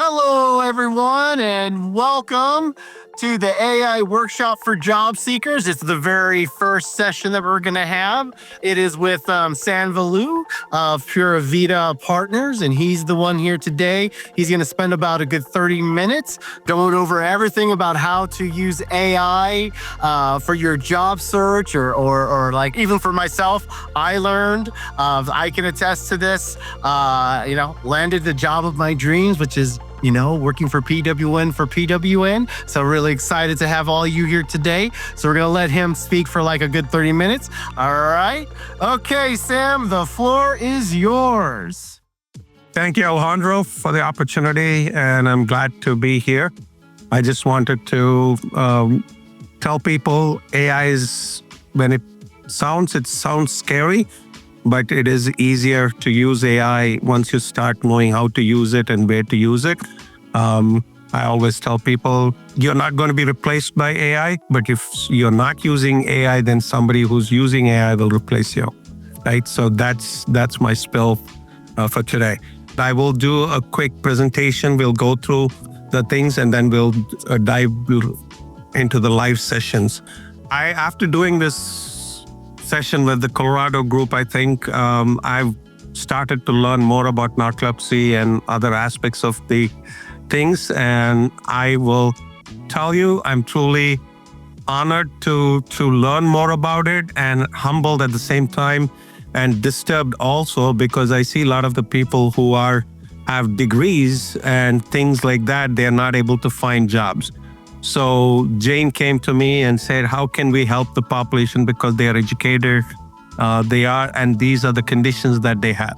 Hello, everyone, and welcome to the AI workshop for job seekers. It's the very first session that we're going to have. It is with Velu of Pura Vida Partners, and he's the one here today. He's going to spend about a good 30 minutes going over everything about how to use AI for your job search or like even for myself. I learned, I can attest to this, landed the job of my dreams, which is working for PWN4PWN. So really excited to have all you here today. So we're going to let him speak for like a good 30 minutes. All right. Okay, Sam, the floor is yours. Thank you, Alejandro, for the opportunity, and I'm glad to be here. I just wanted to tell people AI is, when it sounds scary, but it is easier to use AI once you start knowing how to use it and where to use it. I always tell people, you're not going to be replaced by AI, but if you're not using AI, then somebody who's using AI will replace you, right? So that's my spill for today. I will do a quick presentation. We'll go through the things and then we'll dive into the live sessions. After doing this session with the Colorado group, I think I've started to learn more about narcolepsy and other aspects of the things. And I will tell you, I'm truly honored to learn more about it and humbled at the same time and disturbed also because I see a lot of the people who have degrees and things like that, they're not able to find jobs. So Jane came to me and said, how can we help the population because they are educated, and these are the conditions that they have.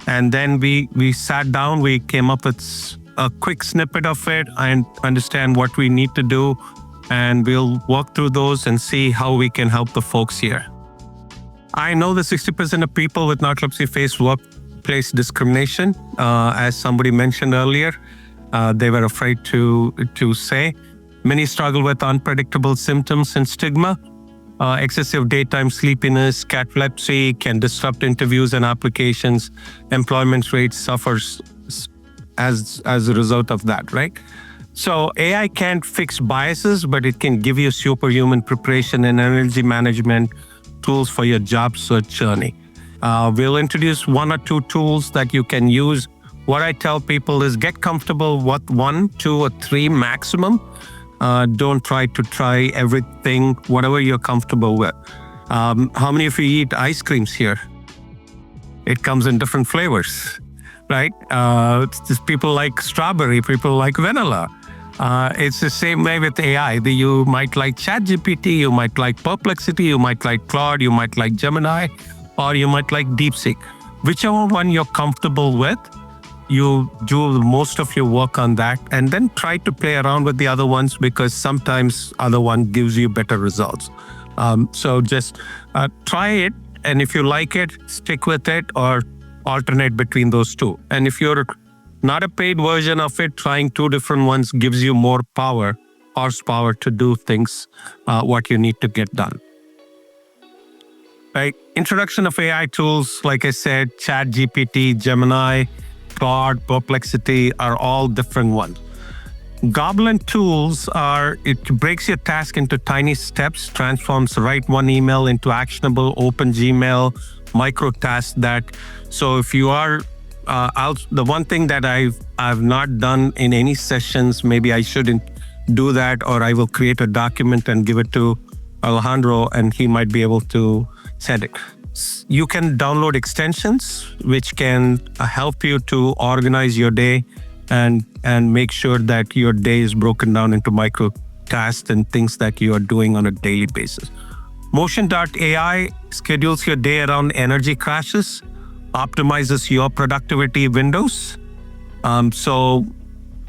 And then we sat down, we came up with a quick snippet of it and understand what we need to do. And we'll walk through those and see how we can help the folks here. I know that 60% of people with narcolepsy face workplace discrimination. As somebody mentioned earlier, they were afraid to say. Many struggle with unpredictable symptoms and stigma. Excessive daytime sleepiness, catalepsy can disrupt interviews and applications. Employment rate suffers as a result of that, right? So AI can't fix biases, but it can give you superhuman preparation and energy management tools for your job search journey. We'll introduce one or two tools that you can use. What I tell people is get comfortable with 1, 2, or 3 maximum. Don't try everything, whatever you're comfortable with. How many of you eat ice creams here? It comes in different flavors, right? People like strawberry, people like vanilla. It's the same way with AI. You might like ChatGPT, you might like Perplexity, you might like Claude, you might like Gemini, or you might like DeepSeek. Whichever one you're comfortable with, you do most of your work on that and then try to play around with the other ones because sometimes other one gives you better results. So just try it. And if you like it, stick with it or alternate between those two. And if you're not a paid version of it, trying 2 different ones gives you more horsepower to do things, what you need to get done. Right. Introduction of AI tools, like I said, ChatGPT, Gemini, Claude, Perplexity are all different ones. Goblin Tools it breaks your task into tiny steps, transforms write one email into actionable, open Gmail, micro tasks so if you are, the one thing that I've not done in any sessions, maybe I shouldn't do that, or I will create a document and give it to Alejandro and he might be able to send it. You can download extensions which can help you to organize your day and make sure that your day is broken down into micro tasks and things that you are doing on a daily basis. Motion.ai schedules your day around energy crashes, optimizes your productivity windows.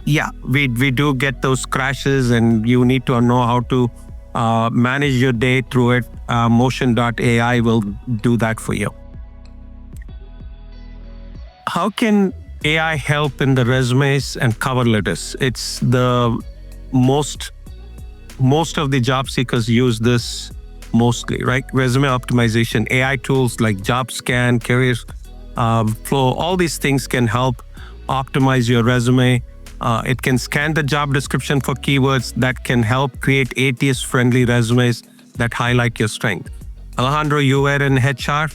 We do get those crashes and you need to know how to manage your day through it. Motion.ai will do that for you. How can AI help in the resumes and cover letters? It's the most of the job seekers use this mostly, right? Resume optimization, AI tools like Jobscan, Career Flow, all these things can help optimize your resume It can scan the job description for keywords that can help create ATS-friendly resumes that highlight your strength. Alejandro, you were in HR,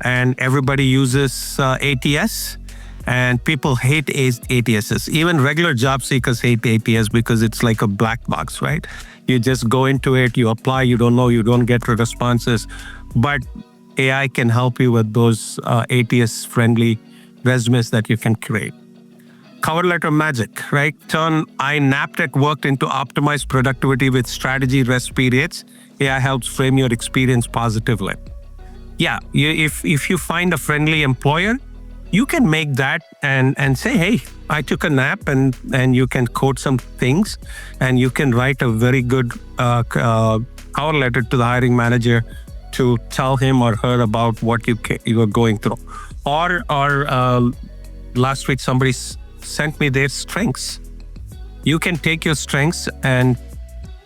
and everybody uses ATS, and people hate ATSs. Even regular job seekers hate ATS because it's like a black box, right? You just go into it, you apply, you don't know, you don't get responses. But AI can help you with those ATS-friendly resumes that you can create. Cover letter magic, right? Turn I napped at work into optimized productivity with strategy rest periods. AI helps frame your experience positively. Yeah, if you find a friendly employer, you can make that and say, hey, I took a nap, and you can quote some things, and you can write a very good cover letter to the hiring manager to tell him or her about what you are going through. Or last week somebody sent me their strengths. You can take your strengths and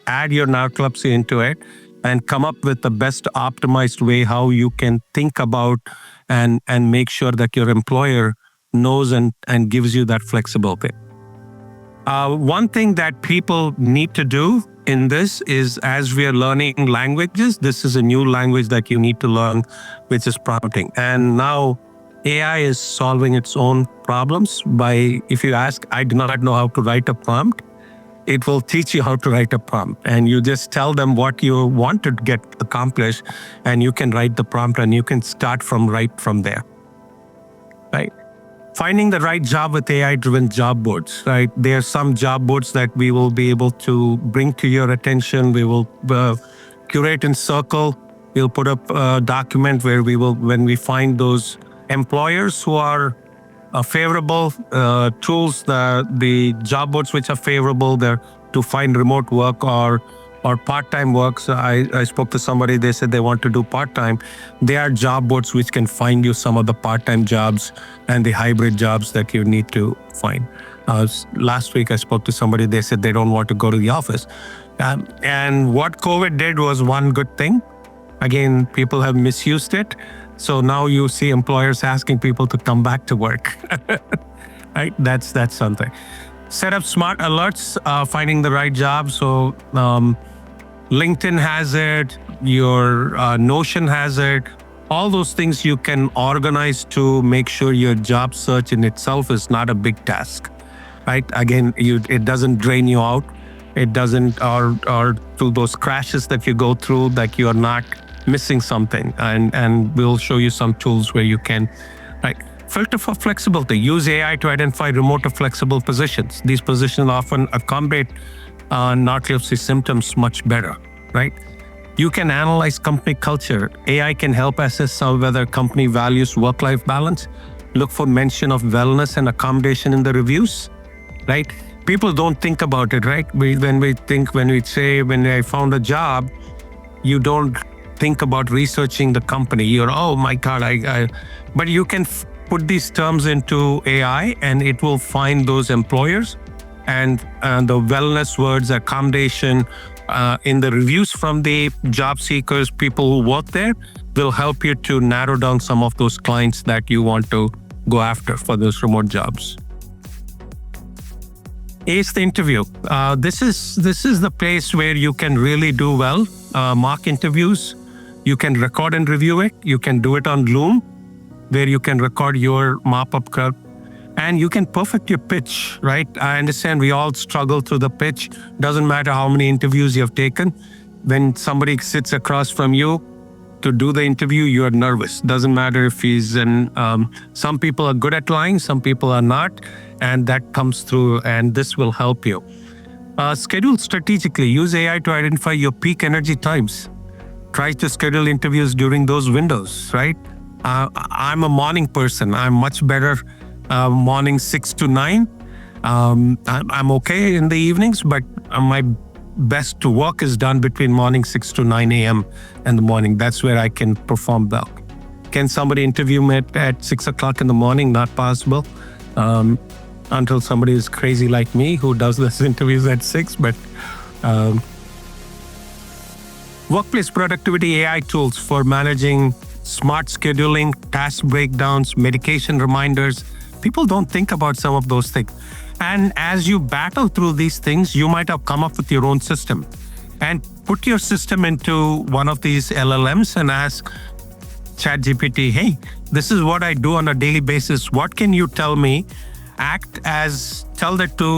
add your narcolepsy into it and come up with the best optimized way how you can think about and make sure that your employer knows and gives you that flexibility. One thing that people need to do in this is, as we are learning languages, this is a new language that you need to learn, which is prompting. And now AI is solving its own problems by, if you ask, I do not know how to write a prompt, it will teach you how to write a prompt. And you just tell them what you want to get accomplished, and you can write the prompt, and you can start right from there, right? Finding the right job with AI-driven job boards, right? There are some job boards that we will be able to bring to your attention. We will curate and circle. We'll put up a document where we will, when we find those employers who are favorable, tools, the job boards which are favorable there to find remote work or part-time work. So I spoke to somebody, they said they want to do part-time. There are job boards which can find you some of the part-time jobs and the hybrid jobs that you need to find. Last week I spoke to somebody, they said they don't want to go to the office. And what COVID did was one good thing. Again, people have misused it. So now you see employers asking people to come back to work, right? That's something. Set up smart alerts, finding the right job. So LinkedIn has it, your Notion has it. All those things you can organize to make sure your job search in itself is not a big task, right? Again, it doesn't drain you out. It doesn't, or through those crashes that you go through, that you are not missing something. And we'll show you some tools where you can, right? Filter for flexibility. Use AI to identify remote or flexible positions. These positions often accommodate narcolepsy symptoms much better, right? You can analyze company culture. AI can help assess whether a company values work-life balance. Look for mention of wellness and accommodation in the reviews, right? People don't think about it, right? When I found a job, you don't think about researching the company. You're, oh my God, but you can put these terms into AI and it will find those employers and the wellness words, accommodation, in the reviews from the job seekers, people who work there, will help you to narrow down some of those clients that you want to go after for those remote jobs. Ace the interview. This is the place where you can really do well. Mock interviews. You can record and review it. You can do it on Loom, where you can record your mop-up curve. And you can perfect your pitch, right? I understand we all struggle through the pitch. Doesn't matter how many interviews you have taken. When somebody sits across from you to do the interview, you're nervous. Doesn't matter if he's in, some people are good at lying, some people are not. And that comes through, and this will help you. Schedule strategically. Use AI to identify your peak energy times. Try to schedule interviews during those windows, right? I'm a morning person. I'm much better morning 6 to 9. I'm okay in the evenings, but my best to work is done between morning 6 to 9 a.m. in the morning. That's where I can perform well. Can somebody interview me at 6 o'clock in the morning? Not possible. Until somebody is crazy like me who does these interviews at 6. But workplace productivity AI tools for managing smart scheduling, task breakdowns, medication reminders. People don't think about some of those things. And as you battle through these things, you might have come up with your own system. And put your system into one of these LLMs and ask ChatGPT, hey, this is what I do on a daily basis. What can you tell me? Tell that to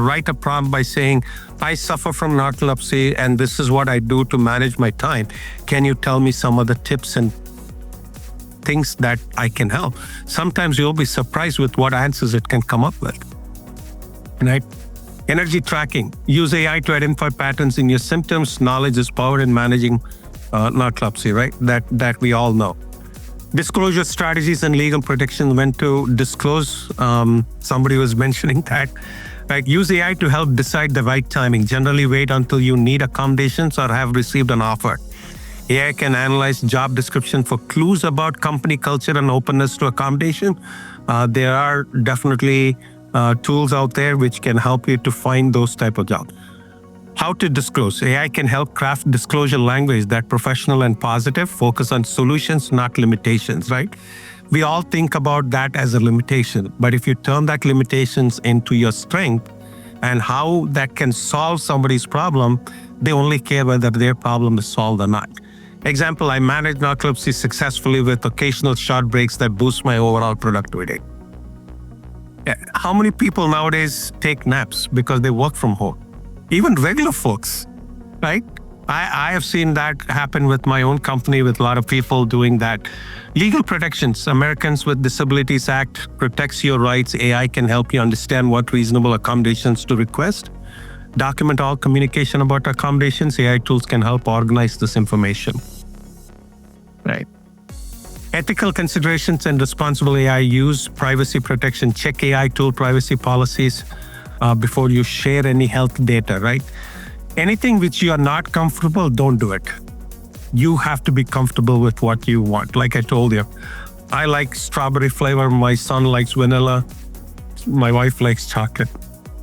write a prompt by saying, I suffer from narcolepsy and this is what I do to manage my time. Can you tell me some of the tips and things that I can help? Sometimes you'll be surprised with what answers it can come up with. Right? Energy tracking. Use AI to identify patterns in your symptoms. Knowledge is power in managing narcolepsy, right? That we all know. Disclosure strategies and legal protection. When to disclose. Somebody was mentioning that. Right? Use AI to help decide the right timing. Generally wait until you need accommodations or have received an offer. AI can analyze job description for clues about company culture and openness to accommodation. There are definitely tools out there which can help you to find those type of jobs. How to disclose. AI can help craft disclosure language that professional and positive, focus on solutions, not limitations, right? We all think about that as a limitation, but if you turn that limitations into your strength and how that can solve somebody's problem, they only care whether their problem is solved or not. Example, I manage narcolepsy successfully with occasional short breaks that boost my overall productivity. How many people nowadays take naps because they work from home? Even regular folks, right? I have seen that happen with my own company, with a lot of people doing that. Legal protections. Americans with Disabilities Act protects your rights. AI can help you understand what reasonable accommodations to request. Document all communication about accommodations. AI tools can help organize this information. Right. Ethical considerations and responsible AI use. Privacy protection. Check AI tool privacy policies before you share any health data, right? Anything which you are not comfortable, don't do it. You have to be comfortable with what you want. Like I told you, I like strawberry flavor. My son likes vanilla. My wife likes chocolate.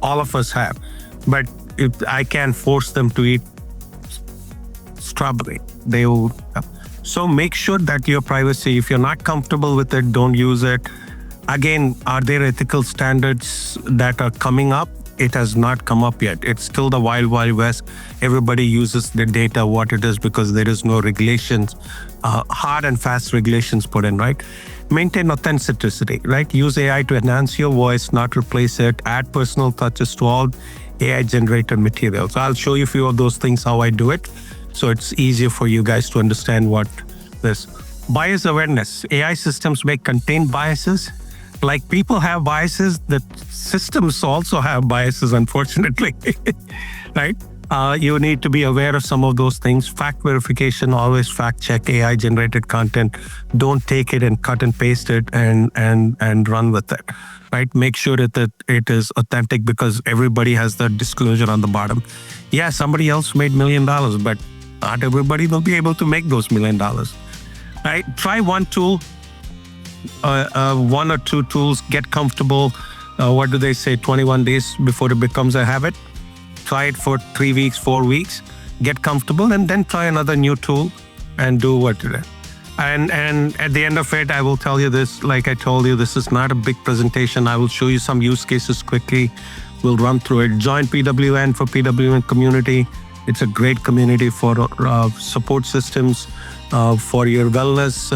All of us have. But I can't force them to eat strawberry. They will. So make sure that your privacy, if you're not comfortable with it, don't use it. Again, are there ethical standards that are coming up? It has not come up yet. It's still the wild, wild west. Everybody uses the data, what it is, because there is no regulations, hard and fast regulations put in, right? Maintain authenticity, right? Use AI to enhance your voice, not replace it. Add personal touches to all AI-generated materials. I'll show you a few of those things, how I do it. So it's easier for you guys to understand what this. Bias awareness. AI systems may contain biases. Like people have biases, the systems also have biases, unfortunately, right? You need to be aware of some of those things. Fact verification, always fact check AI-generated content. Don't take it and cut and paste it and run with it, right? Make sure that it is authentic because everybody has the disclosure on the bottom. Yeah, somebody else made $1 million, but not everybody will be able to make those $1 million, right? Try one tool. One or two tools, get comfortable. What do they say? 21 days before it becomes a habit. Try it for 3 weeks, 4 weeks, get comfortable, and then try another new tool and do what it is. And at the end of it, I will tell you this, like I told you, this is not a big presentation. I will show you some use cases quickly. We'll run through it. Join PWN4PWN community. It's a great community for support systems. For your wellness,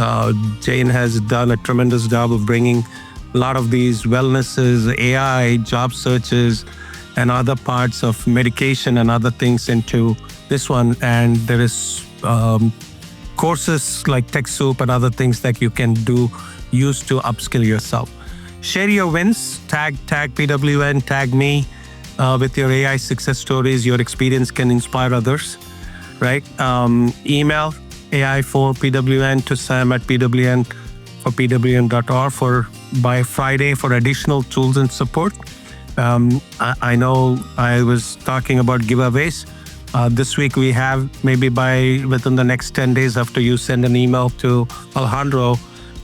Jane has done a tremendous job of bringing a lot of these wellnesses, AI, job searches, and other parts of medication and other things into this one. And there is courses like TechSoup and other things that you can use to upskill yourself. Share your wins, tag PWN, tag me with your AI success stories. Your experience can inspire others, right? Email AI4PWN to sam@pwn4pwn.org by Friday for additional tools and support. I know I was talking about giveaways. This week we have, maybe within the next 10 days after you send an email to Alejandro,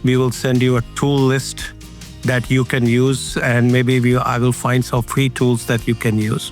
we will send you a tool list that you can use, and maybe I will find some free tools that you can use.